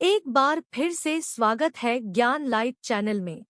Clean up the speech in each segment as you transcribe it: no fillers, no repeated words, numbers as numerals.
एक बार फिर से स्वागत है ज्ञान लाइट चैनल में।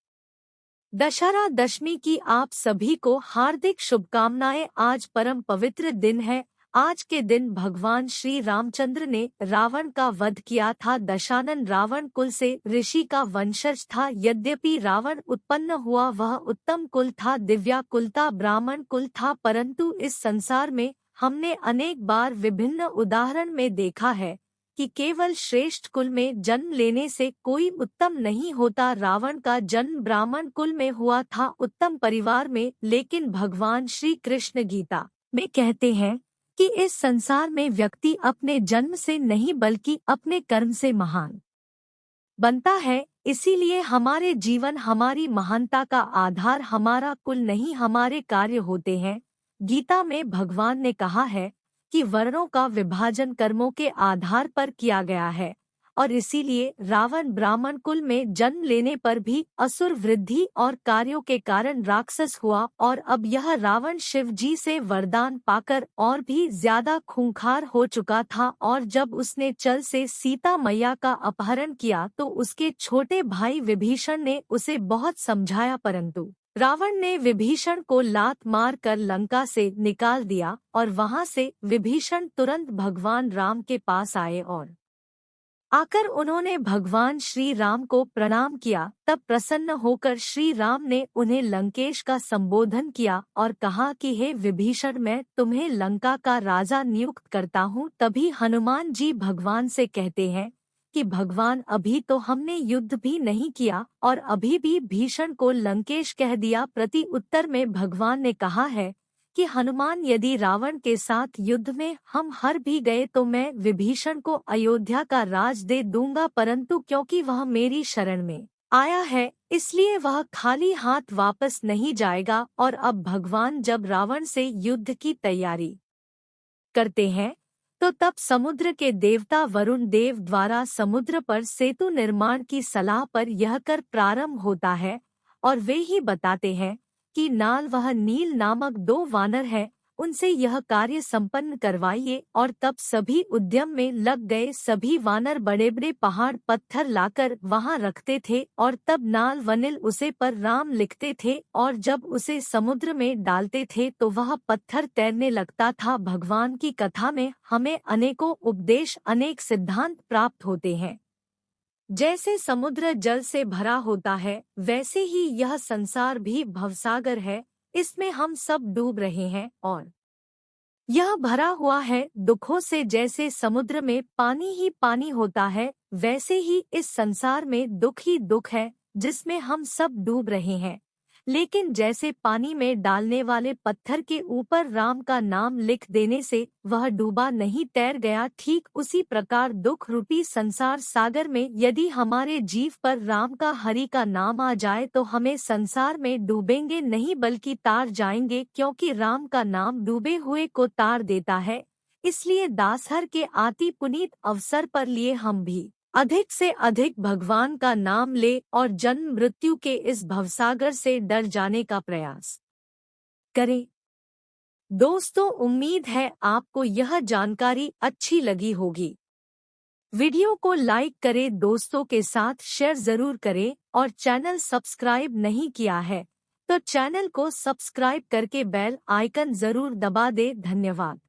दशहरा दशमी की आप सभी को हार्दिक शुभकामनाएं। आज परम पवित्र दिन है। आज के दिन भगवान श्री रामचंद्र ने रावण का वध किया था। दशानन रावण कुल से ऋषि का वंशज था। यद्यपि रावण उत्पन्न हुआ वह उत्तम कुल था, दिव्या कुल था, ब्राह्मण कुल था, परंतु इस संसार में हमने अनेक बार विभिन्न उदाहरण में देखा है कि केवल श्रेष्ठ कुल में जन्म लेने से कोई उत्तम नहीं होता। रावण का जन्म ब्राह्मण कुल में हुआ था, उत्तम परिवार में, लेकिन भगवान श्री कृष्ण गीता में कहते हैं कि इस संसार में व्यक्ति अपने जन्म से नहीं बल्कि अपने कर्म से महान बनता है। इसीलिए हमारे जीवन, हमारी महानता का आधार हमारा कुल नहीं, हमारे कार्य होते हैं। गीता में भगवान ने कहा है कि वर्णों का विभाजन कर्मों के आधार पर किया गया है, और इसीलिए रावण ब्राह्मण कुल में जन्म लेने पर भी असुर वृद्धि और कार्यों के कारण राक्षस हुआ, और अब यह रावण शिव जी से वरदान पाकर और भी ज्यादा खूंखार हो चुका था। और जब उसने चल से सीता मैया का अपहरण किया तो उसके छोटे भाई विभीषण ने उसे बहुत समझाया, परंतु रावण ने विभीषण को लात मार कर लंका से निकाल दिया, और वहां से विभीषण तुरंत भगवान राम के पास आए और आकर उन्होंने भगवान श्री राम को प्रणाम किया। तब प्रसन्न होकर श्री राम ने उन्हें लंकेश का संबोधन किया और कहा कि हे विभीषण, मैं तुम्हें लंका का राजा नियुक्त करता हूँ। तभी हनुमान जी भगवान से कहते हैं कि भगवान, अभी तो हमने युद्ध भी नहीं किया और अभी भी भीषण को लंकेश कह दिया। प्रति उत्तर में भगवान ने कहा है कि हनुमान, यदि रावण के साथ युद्ध में हम हार भी गए तो मैं विभीषण को अयोध्या का राज दे दूंगा, परंतु क्योंकि वह मेरी शरण में आया है इसलिए वह खाली हाथ वापस नहीं जाएगा। और अब भगवान जब रावण से युद्ध की तैयारी करते हैं तो तब समुद्र के देवता वरुण देव द्वारा समुद्र पर सेतु निर्माण की सलाह पर यह कर प्रारंभ होता है, और वे ही बताते हैं कि नाल वह नील नामक 2 वानर हैं, उनसे यह कार्य संपन्न करवाइए। और तब सभी उद्यम में लग गए। सभी वानर बड़े बड़े पहाड़ पत्थर लाकर वहां रखते थे, और तब नाल वनिल उसे पर राम लिखते थे, और जब उसे समुद्र में डालते थे तो वह पत्थर तैरने लगता था। भगवान की कथा में हमें अनेकों उपदेश, अनेक सिद्धांत प्राप्त होते हैं। जैसे समुद्र जल से भरा होता है, वैसे ही यह संसार भी भवसागर है। इसमें हम सब डूब रहे हैं और यह भरा हुआ है दुखों से। जैसे समुद्र में पानी ही पानी होता है, वैसे ही इस संसार में दुख ही दुख है जिसमें हम सब डूब रहे हैं। लेकिन जैसे पानी में डालने वाले पत्थर के ऊपर राम का नाम लिख देने से वह डूबा नहीं, तैर गया, ठीक उसी प्रकार दुख रूपी संसार सागर में यदि हमारे जीव पर राम का, हरि का नाम आ जाए तो हमें संसार में डूबेंगे नहीं बल्कि तार जाएंगे, क्योंकि राम का नाम डूबे हुए को तार देता है। इसलिए दासहर के आति पुनीत अवसर पर लिए हम भी अधिक से अधिक भगवान का नाम ले और जन्म मृत्यु के इस भवसागर से डर जाने का प्रयास करें। दोस्तों, उम्मीद है आपको यह जानकारी अच्छी लगी होगी। वीडियो को लाइक करें, दोस्तों के साथ शेयर जरूर करें, और चैनल सब्सक्राइब नहीं किया है तो चैनल को सब्सक्राइब करके बेल आइकन जरूर दबा दे। धन्यवाद।